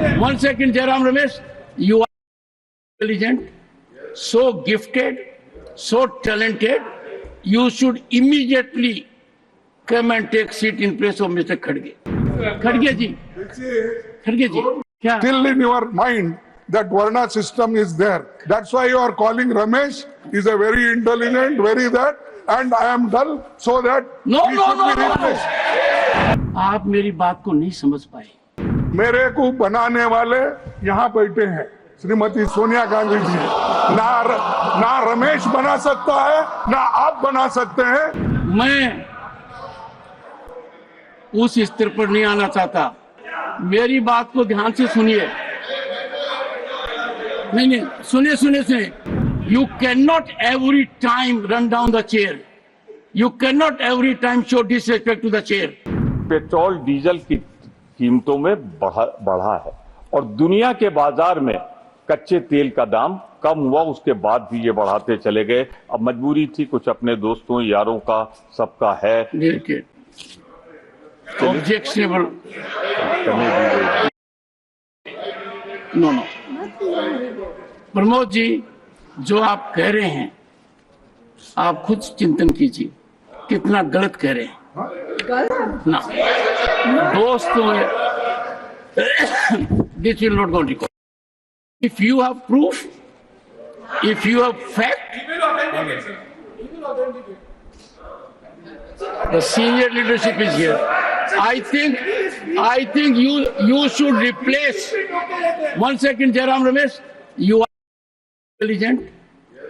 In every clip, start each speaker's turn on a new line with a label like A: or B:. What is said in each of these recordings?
A: One second, Jairam Ramesh. You are intelligent, so gifted, so talented. You should immediately come and take seat in place of Mr. Khadge. Khadge ji. Khadge ji. Kya?
B: Still in your mind that Varna system is there. That's why you are calling Ramesh. He's a very intelligent, very that, and I am dull, so that
A: No,
B: he
A: no,
B: should
A: no,
B: be
A: no, no.
B: replaced.
A: आप मेरी बात को नहीं समझ पाए।
B: मेरे को बनाने वाले यहाँ बैठे हैं, श्रीमती सोनिया गांधी जी। ना रमेश बना सकता है, ना आप बना सकते हैं।
A: मैं उस स्तर पर नहीं आना चाहता। मेरी बात को ध्यान से सुनिए। नहीं, सुनिए। You cannot every time run down the chair. You cannot every time show disrespect to the chair.
C: Petrol diesel की कीमतों में बढ़ा है और दुनिया के बाजार में कच्चे तेल का दाम कम हुआ, उसके बाद भी ये बढ़ाते चले गए। अब मजबूरी थी, कुछ अपने दोस्तों यारों का सबका है।
A: Objectionable. No. प्रमोद जी, जो आप कह रहे हैं, आप खुद चिंतन कीजिए कितना गलत कह रहे हैं। ना दोस्तों, this will not go on record. If you have proof, if you have fact, the senior leadership is here. I think you should replace. One second, Jairam Ramesh. You are intelligent,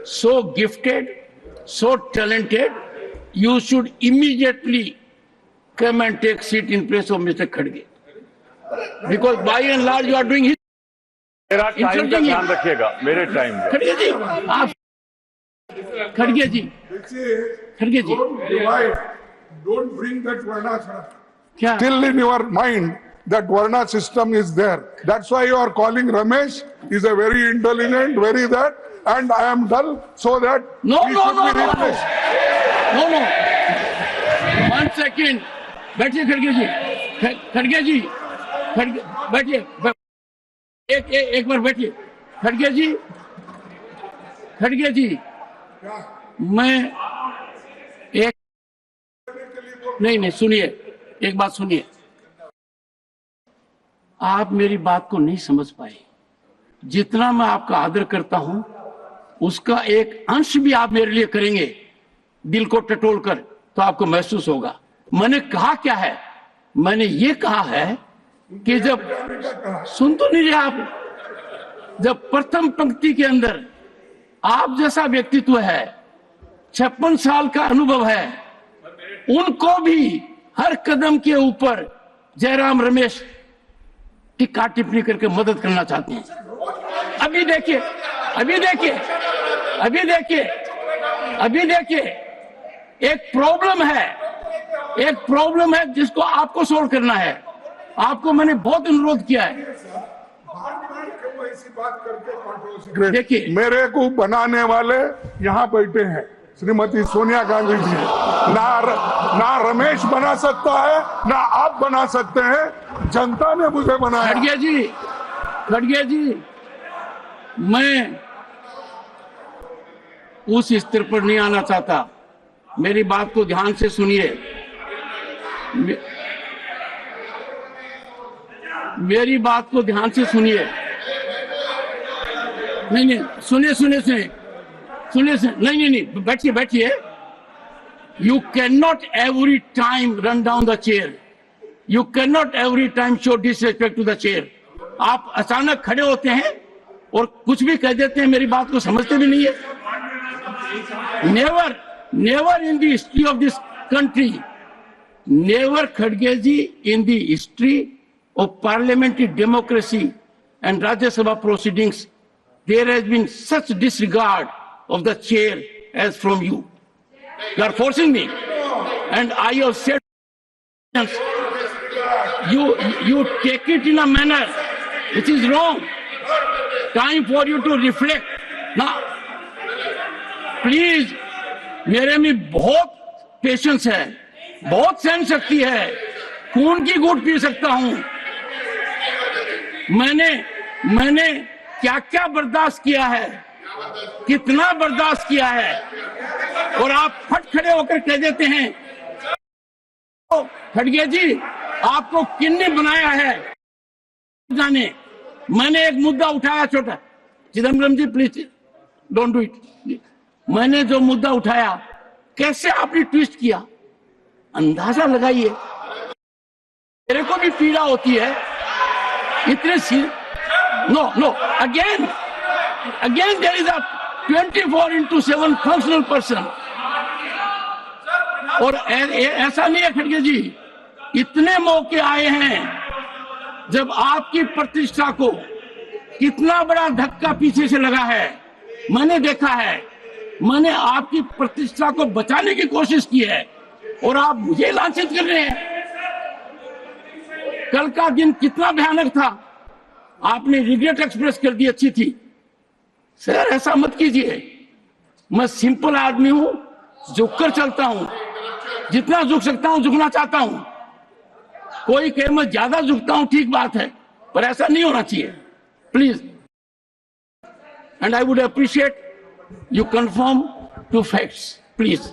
A: so gifted, so talented. You should immediately come and take seat in place of Mr. Khadge. Because by and large you are doing his.
C: मेरा time का ध्यान रखिएगा, मेरे time का।
A: खड़गे जी, आप खड़गे जी।
B: Don't bring that Varna.
A: क्या?
B: Still in your mind that Varna system is there. That's why you are calling Ramesh. He's a very intelligent, very that, and I am dull, so that
A: No.
B: he should be replaced.
A: No. One second. बैठिए खड़गे जी, बैठिए। एक बार बैठिए। खड़गे जी, मैं एक नहीं, सुनिए, एक बात सुनिए। आप मेरी बात को नहीं समझ पाए। जितना मैं आपका आदर करता हूं, उसका एक अंश भी आप मेरे लिए करेंगे दिल को टटोल कर, तो आपको महसूस होगा। मैंने कहा क्या है? मैंने ये कहा है कि जब सुन तो नहीं रहे आप, जब प्रथम पंक्ति के अंदर आप जैसा व्यक्तित्व है, 56 साल का अनुभव है, उनको भी हर कदम के ऊपर जयराम रमेश टिक्का टिप्पणी करके मदद करना चाहते हैं। अभी देखिए, एक प्रॉब्लम है जिसको आपको सोल्व करना है। आपको मैंने बहुत अनुरोध किया है।
B: देखिए, मेरे को बनाने वाले यहाँ बैठे हैं, श्रीमती सोनिया गांधी जी। ना रमेश बना सकता है, ना आप बना सकते हैं। जनता ने मुझे बनाया।
A: खड़गे जी, मैं उस स्तर पर नहीं आना चाहता। मेरी बात को ध्यान से सुनिए। मेरी बात को ध्यान से सुनिए। नहीं, सुनिए। नहीं, बैठिए। You cannot every time run down the chair. You cannot every time show disrespect to the chair. आप अचानक खड़े होते हैं और कुछ भी कह देते हैं, मेरी बात को समझते भी नहीं है। Never in the history of this country, never Khadgeji in the history of parliamentary democracy and Rajya Sabha proceedings, there has been such disregard of the chair as from you. You are forcing me, and I have said you take it in a manner which is wrong. Time for you to reflect. Now, please, मेरे में बहुत patience है, बहुत सहन शक्ति है, खून की घूंट पी सकता हूं। मैंने क्या क्या बर्दाश्त किया है, कितना बर्दाश्त किया है, और आप फट खड़े होकर कह देते हैं खड़गे जी आपको किन्ने बनाया है। जाने मैंने एक मुद्दा उठाया छोटा, चिदम्बरम जी प्लीज डोंट डू इट। मैंने जो मुद्दा उठाया कैसे आपने ट्विस्ट किया, अंदाजा लगाइए। मेरे को भी पीड़ा होती है इतने no again there is a 24/7 functional person. और ऐसा नहीं है खड़गे जी, इतने मौके आए हैं जब आपकी प्रतिष्ठा को कितना बड़ा धक्का पीछे से लगा है, मैंने देखा है। मैंने आपकी प्रतिष्ठा को बचाने की कोशिश की है और आप मुझे लांछित कर रहे हैं। कल का दिन कितना भयानक था, आपने रिग्रेट एक्सप्रेस कर दी, अच्छी थी। सर ऐसा मत कीजिए, मैं सिंपल आदमी हूं, झुककर चलता हूं, जितना झुक सकता हूं झुकना चाहता हूं। कोई कहे मैं ज्यादा झुकता हूं, ठीक बात है, पर ऐसा नहीं होना चाहिए please. And I would appreciate you conform to facts, please.